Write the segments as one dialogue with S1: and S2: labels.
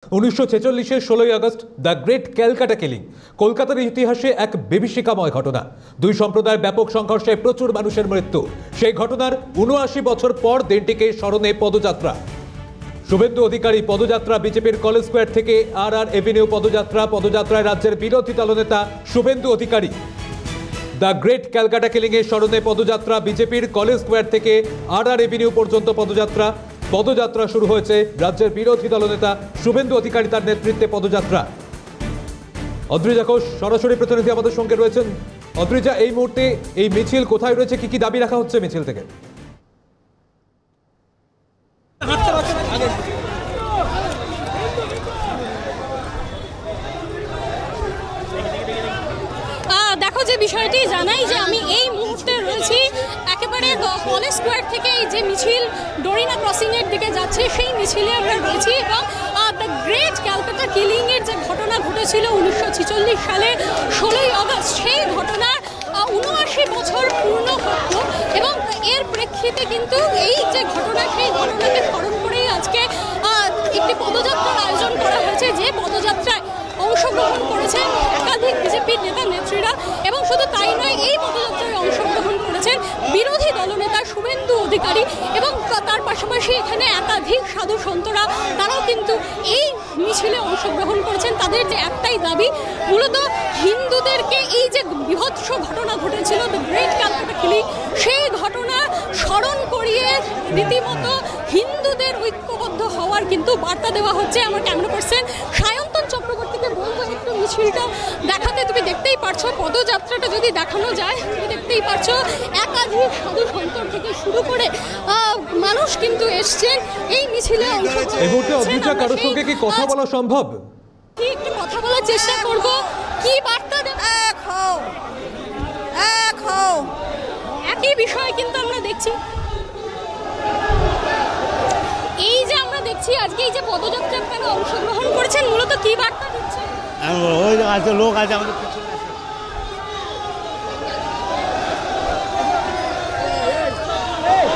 S1: 1946 16 August the great Calcutta killing কলকাতার ইতিহাসে এক বিভীষিকাময় ঘটনা। দুই সম্প্রদায়ের ব্যাপক সংঘর্ষে প্রচুর মানুষের মৃত্যু। সেই ঘটনার ৭৯ বছর পর দিনটিকে স্মরণে পদযাত্রা। শুভেন্দু অধিকারী পদযাত্রা, বিজেপির কলেজ স্কোয়ার থেকে আর এভিনিউ পদযাত্রায় রাজ্যের বিরোধী দলনেতা শুভেন্দু অধিকারী। দ্য গ্রেট ক্যালকাটা কিলিং এর স্মরণে পদযাত্রা, বিজেপির কলেজ স্কোয়ার থেকে আর এভিনিউ পর্যন্ত পদযাত্রা শুরু হয়েছে। রাজ্যের বিরোধী দলনেতা শুভেন্দু অধিকারী তার নেতৃত্বে পদযাত্রা। অদ্রিজা ঘোষ সরাসরি প্রতিনিধি আমাদের সঙ্গে রয়েছেন। অদ্রিজা, এই মুহূর্তে এই মিছিল কোথায় রয়েছে, কি কি দাবি রাখা হচ্ছে মিছিল থেকে?
S2: দেখো, যে বিষয়টি জানাই যে আমি এই মুহূর্তে রয়েছি একেবারে কলেজ স্কোয়ার থেকে এই যে মিছিল ডোরিনা ক্রসিং এর দিকে যাচ্ছে সেই মিছিলে আমরা রয়েছি এবং দ্য গ্রেট ক্যালকাটা কিলিং এর যে ঘটনা ঘটেছিল 1946 সালে 16 আগস্ট, সেই ঘটনার ৭৯ বছর পূর্ণ হতো এবং এর প্রেক্ষিতে কিন্তু এই যে ঘটনা, সেই ঘটনাকে স্মরণ করেই আজকে একটি পদযাত্রার আয়োজন করা হয়েছে। যে পদযাত্রায় অংশগ্রহণ করেছেন একাধিক বিজেপির নেতা নেত্রীরা এবং শুধু তাই নয়, এই পদযাত্রায় অংশগ্রহণ করেছেন বিরোধী দলনেতা শুভেন্দু অধিকারী এবং তার পাশাপাশি এখানে একাধিক সাধু সন্তরা, তারাও কিন্তু এই মিছিলে অংশগ্রহণ করেছেন। তাদের যে একটাই দাবি, মূলত হিন্দুদেরকে এই যে বীভৎস ঘটনা ঘটেছিল দ্য গ্রেট ক্যালকাটা কিলিং, সেই ঘটনা স্মরণ করিয়ে রীতিমতো হিন্দুদের ঐক্যবদ্ধ হওয়ার কিন্তু বার্তা দেওয়া হচ্ছে। আমার ক্যামেরা পার্সন সায়ন্তন চক্রবর্তীকে বলবো একটু মিছিলটা দেখাতে। তুমি দেখতেই পারছো, পদযাত্রাটা যদি দেখানো যায়, তুমি দেখতেই পারছো একাধিক সাধু সন্তর থেকে শুরু করে মানুষ কিন্তু এসছেন এই মিছিলে অংশগ্রহণ।
S1: এই মুহূর্তে অদ্রিজা, কারোর সঙ্গে কি কথা বলা সম্ভব?
S2: একটু কথা বলার চেষ্টা করব। কি বার্তা দেব? একই বিষয় কিন্তু আমরা দেখছি, এই যে আমরা দেখছি আজকে এই যে পদযাত্রা আপনারা অংশগ্রহণ করেছেন, মূলত কি বার্তা দিচ্ছে?
S3: ওই আছে লোক আছে আমাদের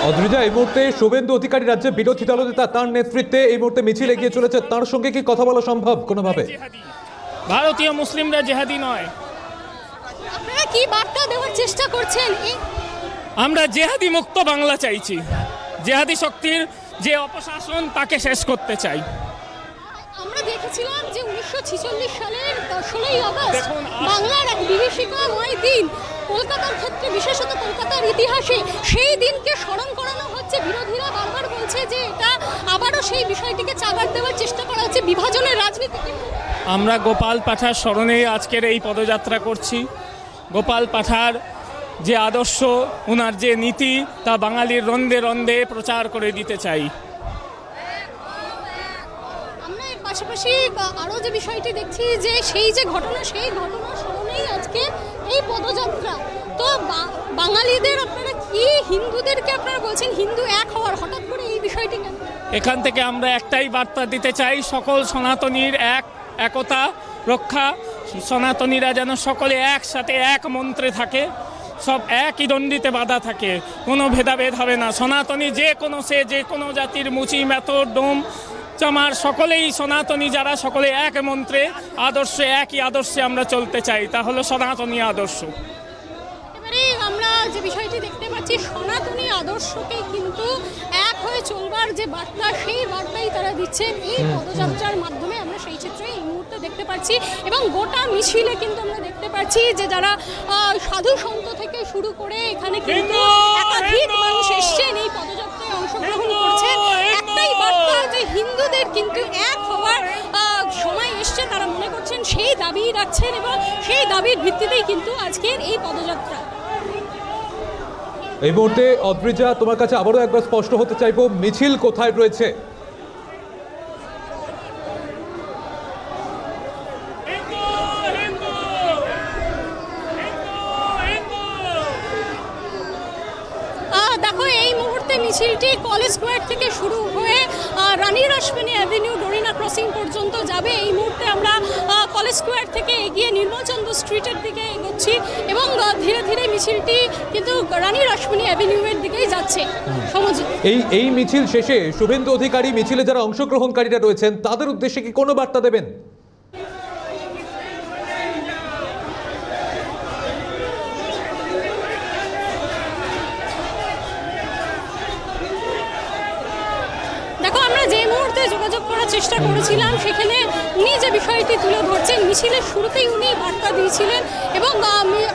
S1: অদ্রিজা, এই মুহূর্তে শুভেন্দু অধিকারী রাজ্যের বিরোধী দলনেতা, তার নেতৃত্বে এই মুহূর্তে মিছিল এগিয়ে চলেছে। তার সঙ্গে কি কথা বলা সম্ভব কোনোভাবে?
S4: ভারতীয় মুসলিমরা জেহাদি নয়।
S2: আপনারা কি বার্তা দেওয়ার চেষ্টা করছেন?
S4: আমরা জেহাদি মুক্ত বাংলা চাইছি। জেহাদি শক্তির যে অপশাসন, তাকে শেষ করতে চাই।
S2: আমরা দেখেছিলাম যে 1946 সালের 16 আগস্ট বাংলার এক বিভীষিকাময় দিন, কলকাতার ক্ষেত্রে বিশেষত কলকাতার ইতিহাসে সেই দিনকে স্মরণ করানো হচ্ছে। বিরোধীরা বারবার বলছে যে এটা আবারও সেই বিষয়টিকে চাগার দেওয়ার চেষ্টা করা হচ্ছে, বিভাজনের রাজনীতি।
S4: আমরা গোপাল পাঠার স্মরণে আজকের এই পদযাত্রা করছি। গোপাল পাঠার যে আদর্শ, ওনার যে নীতি, তা বাঙালির রন্ধে রন্ধে প্রচার করে দিতে চাই।
S2: আমরা এর পাশাপাশি আরও যে বিষয়টি দেখছি যে সেই যে ঘটনা, সেই ঘটনার স্মরণেই আজকে এই পদযাত্রা। তো বাঙালিদের আপনারা কি, হিন্দুদেরকে আপনারা বলছেন হিন্দু এক হওয়ার, হঠাৎ করে এই বিষয়টি কেন?
S4: এখান থেকে আমরা একটাই বার্তা দিতে চাই, সকল সনাতনীর একতা রক্ষা। সনাতনীরা যেন সকলে একসাথে এক মন্ত্রে থাকে, সব একই দণ্ডিতে বাঁধা থাকে, কোনো ভেদাভেদ হবে না। সনাতনী যে কোনো জাতির মুচি মেথর ডোম চামার সকলেই সনাতনী, যারা সকলে এক মন্ত্রে আদর্শে, একই আদর্শে আমরা চলতে চাই, তা হলো সনাতনী আদর্শ।
S2: এবারে আমরা যে বিষয়টি দেখতে পাচ্ছি, সনাতনী আদর্শকে কিন্তু এক হয়ে চলবার যে বার্তা, সেই বার্তাই তারা দিচ্ছেন এই পদযাত্রার মাধ্যমে। আমরা সেই চিত্রে এই মুহূর্তে দেখতে পাচ্ছি এবং গোটা মিছিলে কিন্তু আমরা দেখতে পাচ্ছি যে যারা সাধু সন্ত থেকে শুরু করে এখানে কিন্তু একাধিক মানুষ এসছেন, এই পদযাত্রায় অংশগ্রহণ করছেন। একটাই বার্তা যে হিন্দুদের কিন্তু এক হওয়ার সময় এসছে, তারা মনে করছেন, সেই দাবি রাখছেন এবং সেই দাবির ভিত্তিতেই কিন্তু আজকের এই পদযাত্রা।
S1: এই মুহূর্তে অদ্রিজা, তোমার কাছে আবারও একবার স্পষ্ট হতে চাইবো, মিছিল কোথায় রয়েছে?
S2: দেখো, এই মুহূর্তে মিছিলটি কলেজ স্কোয়ার থেকে শুরু হয়ে রানী রাসমণি অ্যাভিনিউ ডোরিনা ক্রসিং পর্যন্ত যাবে। এই মুহূর্তে আমরা কলেজ স্কোয়ার থেকে এগিয়ে নির্মলচন্দ্র স্ট্রিটের দিকে এগোচ্ছি এবং ধীরে ধীরে মিছিলটি কিন্তু রানী রাসমণি অ্যাভিনিউয়ের দিকেই যাচ্ছে।
S1: এই মিছিল শেষে শুভেন্দু অধিকারী মিছিলে যারা অংশগ্রহণকারীরা রয়েছেন তাদের উদ্দেশ্যে কি কোনো বার্তা দেবেন?
S2: দেখো, আমরা যে মুহূর্তে যোগাযোগ করার চেষ্টা করেছিলাম সেখানে উনি যে বিষয়টি তুলে ধরছেন, মিছিলের শুরুতেই উনি বার্তা দিয়েছিলেন এবং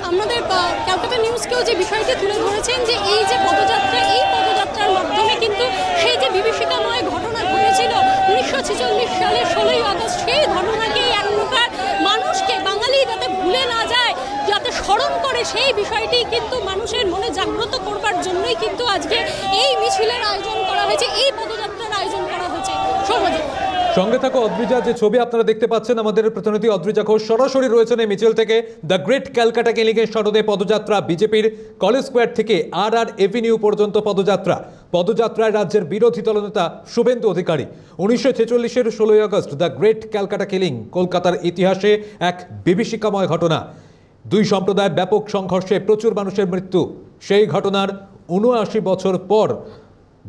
S2: আমাদের ক্যালকাটা নিউজকেও যে বিষয়টি তুলে ধরেছেন যে এই যে পদযাত্রা, এই পদযাত্রার মাধ্যমে কিন্তু সেই যে বিভীষিকাময় ঘটনা ঘটেছিল 1946 সালের 16ই আগস্ট, সেই ঘটনাকে এক প্রকার মানুষকে, বাঙালি যাতে ভুলে না যায়, যাতে স্মরণ করে, সেই বিষয়টি কিন্তু মানুষের মনে জাগ্রত করবার জন্যই কিন্তু আজকে এই মিছিলের আয়োজন করা হয়েছে, এই পদযাত্রার আয়োজন করা হয়েছে।
S1: সঙ্গে থাকো অদ্রিজা, যে ছবি আপনারা দেখতে পাচ্ছেন আমাদের প্রতিনিধি অদ্রিজা ঘোষ সরাসরি রয়েছেন এই মিছিল থেকে। দ্য গ্রেট ক্যালকাটা কিলিং এর স্মরণে পদযাত্রা, বিজেপির কলেজ স্কোয়ার থেকে আর এভিনিউ পর্যন্ত পদযাত্রায় রাজ্যের বিরোধী দলনেতা শুভেন্দু অধিকারী। 1946-এর 16ই August the great Calcutta killing কলকাতার ইতিহাসে এক বিভীষিকাময় ঘটনা। দুই সম্প্রদায়ের ব্যাপক সংঘর্ষে প্রচুর মানুষের মৃত্যু। সেই ঘটনার 79 বছর পর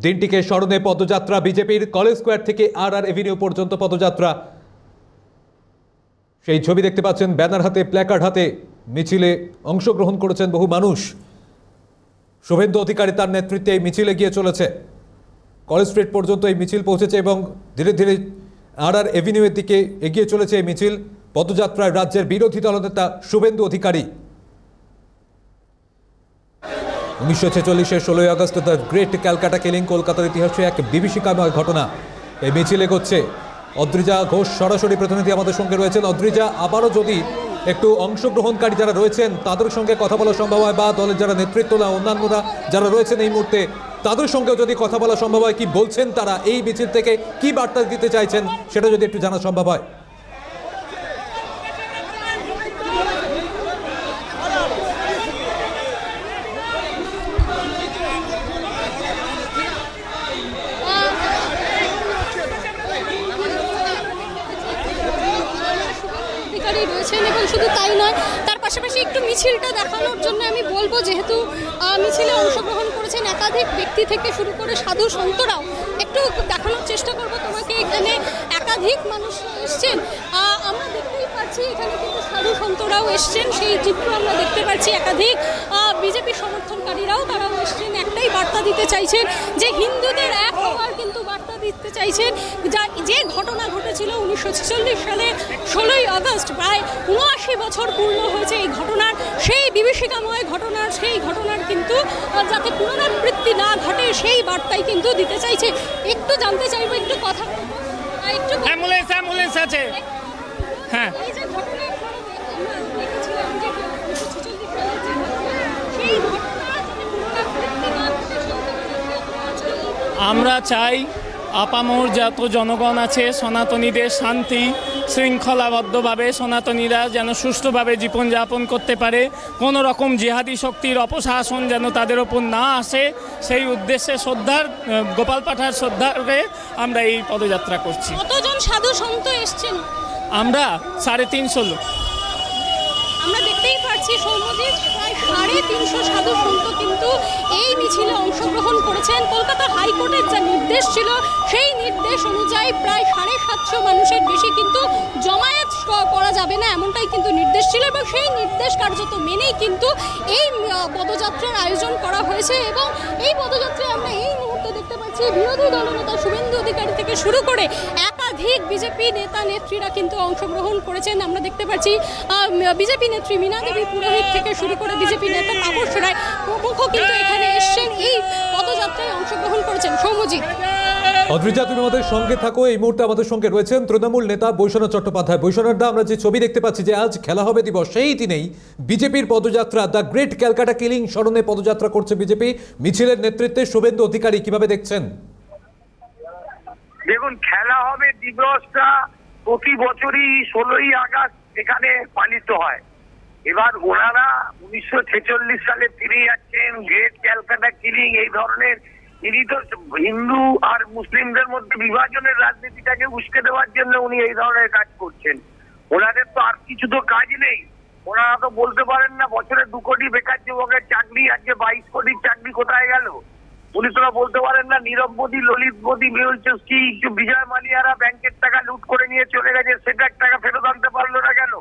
S1: দিনটিকে স্মরণে পদযাত্রা, বিজেপির কলেজ স্কোয়ার থেকে আর এভিনিউ পর্যন্ত পদযাত্রা। সেই ছবি দেখতে পাচ্ছেন, ব্যানার হাতে, প্ল্যাকার্ড হাতে মিছিলে অংশগ্রহণ করেছেন বহু মানুষ। শুভেন্দু অধিকারী তার নেতৃত্বে এই মিছিল এগিয়ে চলেছে, কলেজ স্ট্রিট পর্যন্ত এই মিছিল পৌঁছেছে এবং ধীরে ধীরে আর এভিনিউয়ের দিকে এগিয়ে চলেছে এই মিছিল। পদযাত্রায় রাজ্যের বিরোধী দলনেতা শুভেন্দু অধিকারী। 1946-এর 16ই August the great Calcutta killing কলকাতার ইতিহাসে এক বিভীষিকাময় ঘটনা। এই মিছিল এগোচ্ছে। অদ্রিজা ঘোষ সরাসরি প্রতিনিধি আমাদের সঙ্গে রয়েছেন। অদ্রিজা, আবারও যদি একটু অংশগ্রহণকারী যারা রয়েছেন তাদের সঙ্গে কথা বলা সম্ভব হয়, বা দলের যারা নেতৃত্ব না অন্যান্যরা যারা রয়েছেন এই মুহূর্তে তাদের সঙ্গেও যদি কথা বলা সম্ভব হয়, কি বলছেন তারা, এই মিছিল থেকে কি বার্তা দিতে চাইছেন সেটা যদি একটু জানা সম্ভব হয়।
S2: এবং শুধু তাই নয়, তার পাশাপাশি একটু মিছিলটা দেখানোর জন্য আমি বলবো, যেহেতু মিছিলে অংশগ্রহণ করেছেন একাধিক ব্যক্তি থেকে শুরু করে সাধু সন্তরাও, একটু দেখানোর চেষ্টা করব তোমাকে। এখানে একাধিক মানুষ এসছেন, আমরা দেখতেই পাচ্ছি এখানে কিন্তু সাধু সন্তরাও এসছেন, সেই চিত্র আমরা দেখতে পাচ্ছি। একাধিক বিজেপি সমর্থনকারীরাও তারাও এসছেন, একটাই বার্তা দিতে চাইছেন যে হিন্দুদের এক হওয়ার কিন্তু বার্তা দিতে চাইছেন। যে ঘটনা ঘটেছিল 1946 সালের 16ই আগস্ট, প্রায় 79 বছর পূর্ণ হয়েছে এই ঘটনার, সেই বিভীষিকাময় ঘটনার, সেই ঘটনার কিন্তু যাতে পুনরাবৃত্তি না ঘটে সেই বার্তাই কিন্তু দিতে চাইছে। একটু জানতে চাইবো, একটু কথা বলবো, একটু
S4: অ্যাম্বুলেন্স আছে। হ্যাঁ,
S2: এই যে ঘটনা আমরা দেখেছিলাম যে 1946 সালের যে ঘটনা, সেই ঘটনা যাতে পুনরাবৃত্তি না ঘটে
S4: আমরা চাই আপামর যত জনগণ আছে সনাতনীদের শান্তি শৃঙ্খলাবদ্ধভাবে সনাতনীরা যেন সুষ্ঠুভাবে জীবনযাপন করতে পারে, কোনো রকম জিহাদি শক্তির অপশাসন যেন তাদের ওপর না আসে, সেই উদ্দেশ্যে গোপাল পাঠার শ্রদ্ধাকে আমরা এই পদযাত্রা করছি।
S2: কতজন সাধু সন্ত এসছেন?
S4: আমরা 350 লোক।
S2: আমরা দেখতেই পাচ্ছি সৌম্যজিৎ, প্রায় 350 সাধু সন্ত কিন্তু এই মিছিলে অংশগ্রহণ করেছেন। কলকাতা হাইকোর্টের যা নির্দেশ ছিল সেই নির্দেশ অনুযায়ী প্রায় 750 মানুষের বেশি কিন্তু জমায়েত করা যাবে না, এমনটাই কিন্তু নির্দেশ ছিল এবং সেই নির্দেশ কার্যত মেনেই কিন্তু এই পদযাত্রার আয়োজন করা হয়েছে। এবং এই পদযাত্রায় আমরা এই মুহূর্তে দেখতে পাচ্ছি বিরোধী দলনেতা শুভেন্দু অধিকারী থেকে শুরু করে একাধিক বিজেপি নেতা নেত্রীরা কিন্তু অংশগ্রহণ করেছেন। আমরা দেখতে পাচ্ছি বিজেপি নেত্রী মীনা দেবী পুরোহিত থেকে শুরু করে বিজেপি নেতা তাপস রায় প্রমুখ কিন্তু এখানে এসছেন, এই পদযাত্রায় অংশগ্রহণ করেছেন। সৌম্যজিৎ,
S1: অদ্রিজা, তুমি আমাদের সঙ্গে থাকো। এই মুহূর্তে আমাদের সঙ্গে রয়েছেন তৃণমূল নেতা বৈশ্বনাথ চট্টোপাধ্যায়। বৈশ্বনাথদা, আমরা যে ছবি দেখতে পাচ্ছি যে আজ খেলা হবে দিবস, সেই দিনেই বিজেপির পদযাত্রা, দ্য গ্রেট ক্যালকাটা কিলিং স্মরণে পদযাত্রা করছে বিজেপি। মিছিলের নেতৃত্বে শুভেন্দু অধিকারী, কিভাবে দেখছেন?
S5: দেখুন, খেলা হবে দিবসটা প্রতি বছরই 16ই আগস্ট এখানে পালিত হয়। এবার ওনারা 1946 সালে ফিরে যাচ্ছেন, গ্রেট ক্যালকাটা কিলিং এই ধরনের, ইনি তো হিন্দু আর মুসলিমদের মধ্যে বিভাজনের রাজনীতিটাকে উস্কে দেওয়ার জন্য উনি এই ধরনের কাজ করছেন। ওনাদের তো আর কিছু তো কাজ নেই। ওনারা তো বলতে পারেন না বছরে 2 কোটি বেকার যুবকের চাকরি, আজকে 22 কোটির চাকরি কোথায় গেল। উনি তোরা বলতে পারেন না নীরব মোদী, ললিত মোদী, মেহুল চোস্কি, বিজয় মালিয়ারা ব্যাংকের টাকা লুট করে নিয়ে চলে গেছে, সেটার টাকা ফেরত আনতে পারলো না কেন।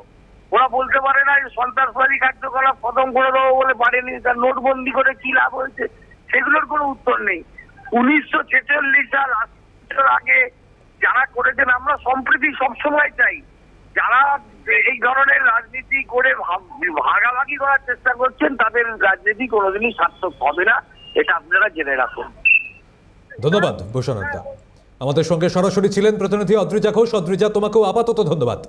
S5: ওরা বলতে পারে না সন্ত্রাসবাদী কার্যকলাপ খতম করে দেবো বলে পারেনি, তার নোটবন্দি করে কি লাভ হয়েছে, সেগুলোর কোনো উত্তর নেই। 1946 সাল 80 বছর আগে যারা করেছেন, আমরা সম্প্রীতি সবসময় চাই। যারা এই ধরনের রাজনীতি করে ভাগাভাগি করার চেষ্টা করছেন তাদের রাজনীতি কোনোদিনই সার্থক হবে না, এটা আপনারা জেনে রাখুন।
S1: ধন্যবাদ ভূষণ দা। আমাদের সঙ্গে সরাসরি ছিলেন প্রতিনিধি অদ্রিজা ঘোষ। অদ্রিজা, তোমাকেও আপাতত ধন্যবাদ।